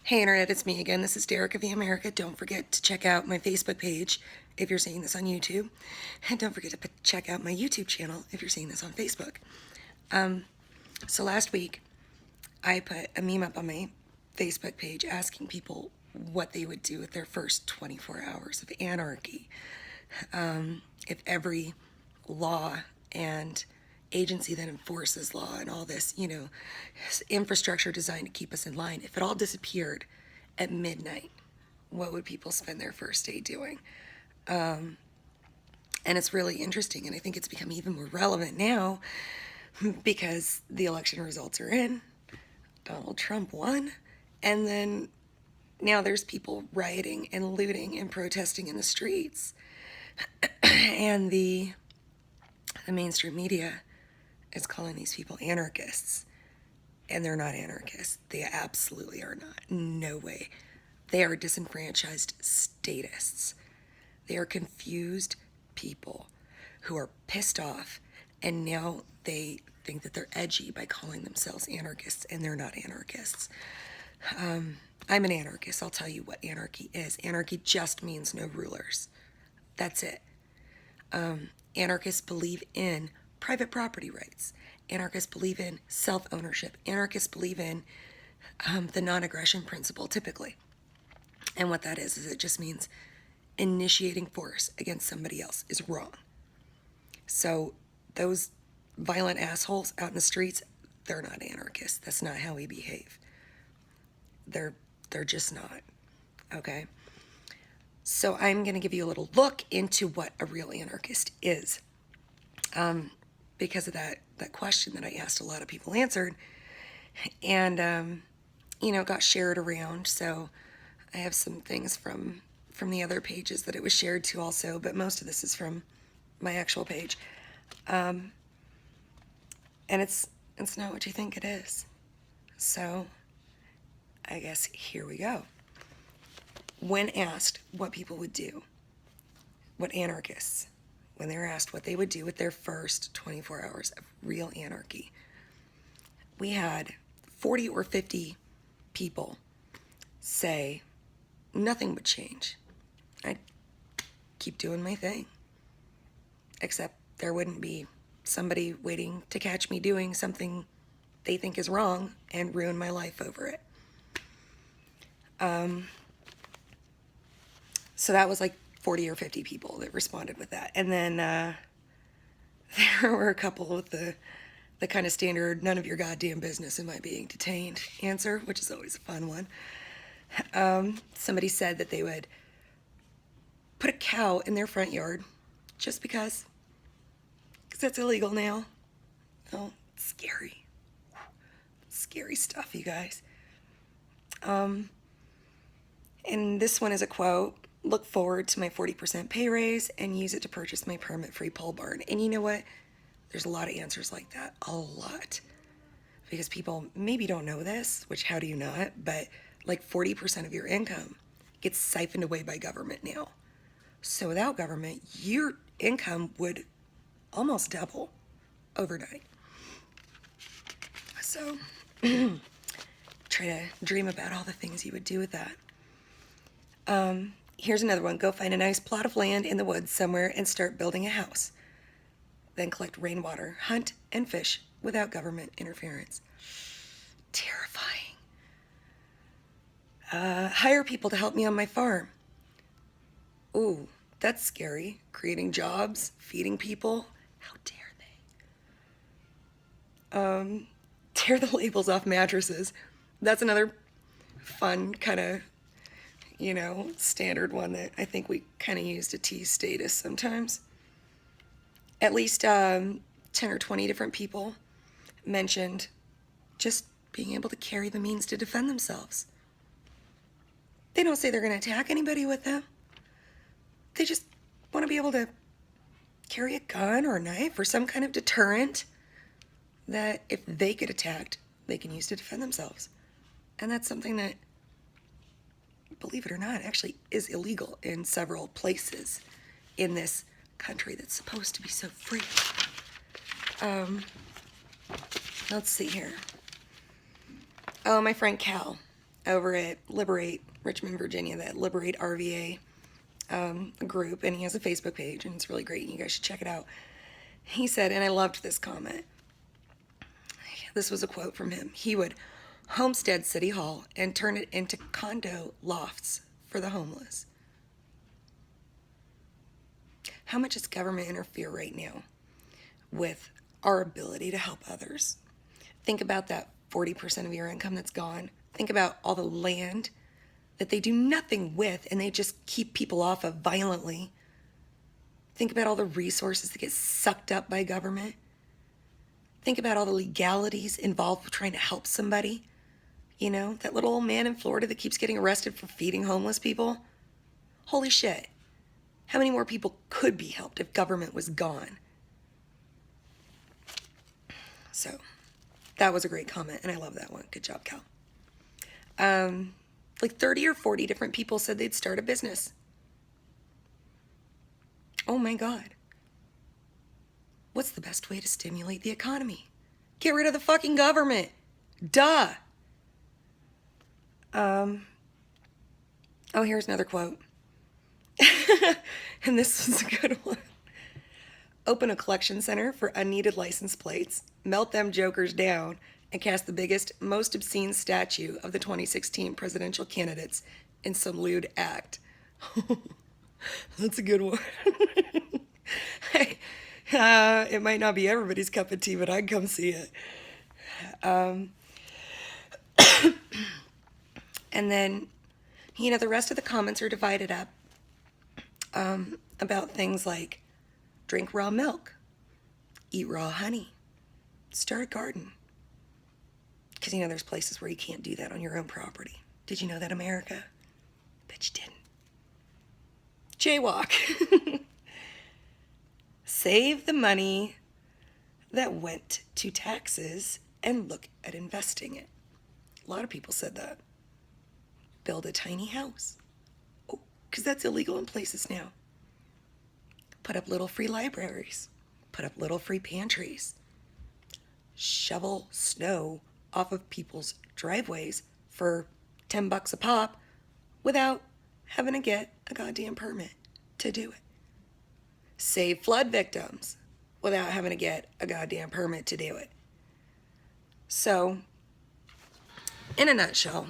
Hey Internet, it's me again. This is Derek of the America. Don't forget to check out my Facebook page if you're seeing this on YouTube. And don't forget to check out my YouTube channel if you're seeing this on Facebook. So last week, I put a meme up on my Facebook page asking people what they would do with their first 24 hours of anarchy. If every law and agency that enforces law and all this, infrastructure designed to keep us in line, if it all disappeared at midnight, what would people spend their first day doing? And it's really interesting, and I think it's become even more relevant now because the election results are in. Donald Trump won, and then now there's people rioting and looting and protesting in the streets. And the mainstream media is calling these people anarchists, and they're not anarchists. They absolutely are not. No way. They are disenfranchised statists. They are confused people who are pissed off, and now they think that they're edgy by calling themselves anarchists, and they're not anarchists. I'm an anarchist. I'll tell you what anarchy is. Anarchy just means no rulers. That's it. Anarchists believe in private property rights. Anarchists believe in self-ownership. Anarchists believe in the non-aggression principle, typically. And what that is it just means initiating force against somebody else is wrong. So those violent assholes out in the streets, they're not anarchists. That's not how we behave. They're just not. Okay? So I'm going to give you a little look into what a real anarchist is. Because of that question that I asked, a lot of people answered. And, it got shared around. So I have some things from the other pages that it was shared to also, but most of this is from my actual page. And it's not what you think it is. So I guess here we go. When asked what people would do, what anarchists, when they were asked what they would do with their first 24 hours of real anarchy, we had 40 or 50 people say nothing would change. I'd keep doing my thing, except there wouldn't be somebody waiting to catch me doing something they think is wrong and ruin my life over it. So that was like 40 or 50 people that responded with that. And then there were a couple with the kind of standard, none of your goddamn business am I being detained answer, which is always a fun one. Somebody said that they would put a cow in their front yard just because that's illegal now. Oh, it's scary. Scary stuff, you guys. And this one is a quote. Look forward to my 40% pay raise and use it to purchase my permit-free pole barn. And you know what? There's a lot of answers like that. A lot. Because people maybe don't know this, which how do you not? But like 40% of your income gets siphoned away by government now. So without government, your income would almost double overnight. So try to dream about all the things you would do with that. Here's another one. Go find a nice plot of land in the woods somewhere and start building a house. Then collect rainwater, hunt, and fish without government interference. Terrifying. Hire people to help me on my farm. Ooh, that's scary. Creating jobs, feeding people. How dare they? Tear the labels off mattresses. That's another fun kind of standard one that I think we kind of use to tease status sometimes. At least 10 or 20 different people mentioned just being able to carry the means to defend themselves. They don't say they're going to attack anybody with them. They just want to be able to carry a gun or a knife or some kind of deterrent that if they get attacked, they can use to defend themselves. And that's something that, believe it or not, actually is illegal in several places in this country that's supposed to be so free. Let's see here. Oh, my friend Cal over at Liberate Richmond, Virginia, that Liberate RVA group, and he has a Facebook page, and it's really great, and you guys should check it out. He said, and I loved this comment. This was a quote from him. He would homestead City Hall and turn it into condo lofts for the homeless. How much does government interfere right now with our ability to help others? Think about that 40% of your income that's gone. Think about all the land that they do nothing with and they just keep people off of violently. Think about all the resources that get sucked up by government. Think about all the legalities involved with trying to help somebody. You know, that little old man in Florida that keeps getting arrested for feeding homeless people. Holy shit. How many more people could be helped if government was gone? So, that was a great comment, and I love that one. Good job, Cal. Like 30 or 40 different people said they'd start a business. Oh my God. What's the best way to stimulate the economy? Get rid of the fucking government. Duh. Oh, here's another quote. And this was a good one. Open a collection center for unneeded license plates, melt them jokers down, and cast the biggest, most obscene statue of the 2016 presidential candidates in some lewd act. That's a good one. Hey, it might not be everybody's cup of tea, but I'd come see it. And then, you know, the rest of the comments are divided up about things like drink raw milk, eat raw honey, start a garden. Because, you know, there's places where you can't do that on your own property. Did you know that, America? Bet you didn't. Jaywalk. Save the money that went to taxes and look at investing it. A lot of people said that. Build a tiny house. Oh, because that's illegal in places now. Put up little free libraries. Put up little free pantries. Shovel snow off of people's driveways for $10 a pop without having to get a goddamn permit to do it. Save flood victims without having to get a goddamn permit to do it. So, in a nutshell,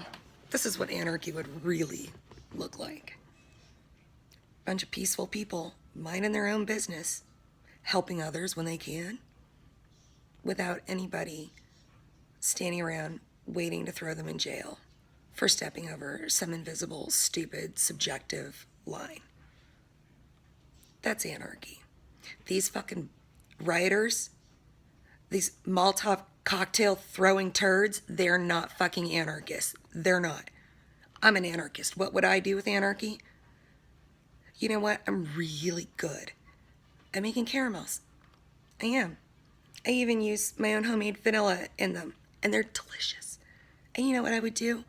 this is what anarchy would really look like. A bunch of peaceful people minding their own business, helping others when they can, without anybody standing around waiting to throw them in jail for stepping over some invisible, stupid, subjective line. That's anarchy. These fucking rioters, these Molotov cocktail throwing turds, they're not fucking anarchists. They're not. I'm an anarchist. What would I do with anarchy? You know what? I'm really good at making caramels. I am. I even use my own homemade vanilla in them, and they're delicious. And you know what I would do?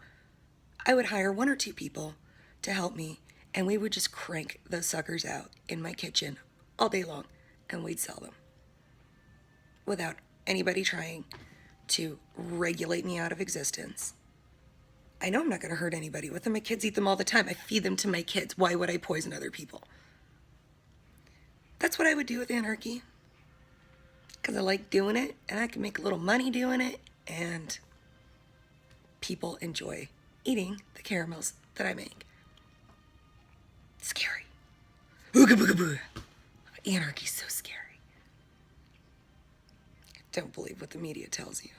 I would hire 1 or 2 people to help me, and we would just crank those suckers out in my kitchen all day long, and we'd sell them without anybody trying to regulate me out of existence. I know I'm not going to hurt anybody with them. My kids eat them all the time. I feed them to my kids. Why would I poison other people? That's what I would do with anarchy. Because I like doing it, and I can make a little money doing it, and people enjoy eating the caramels that I make. Scary. Ooga booga boo. Anarchy's so scary. Don't believe what the media tells you.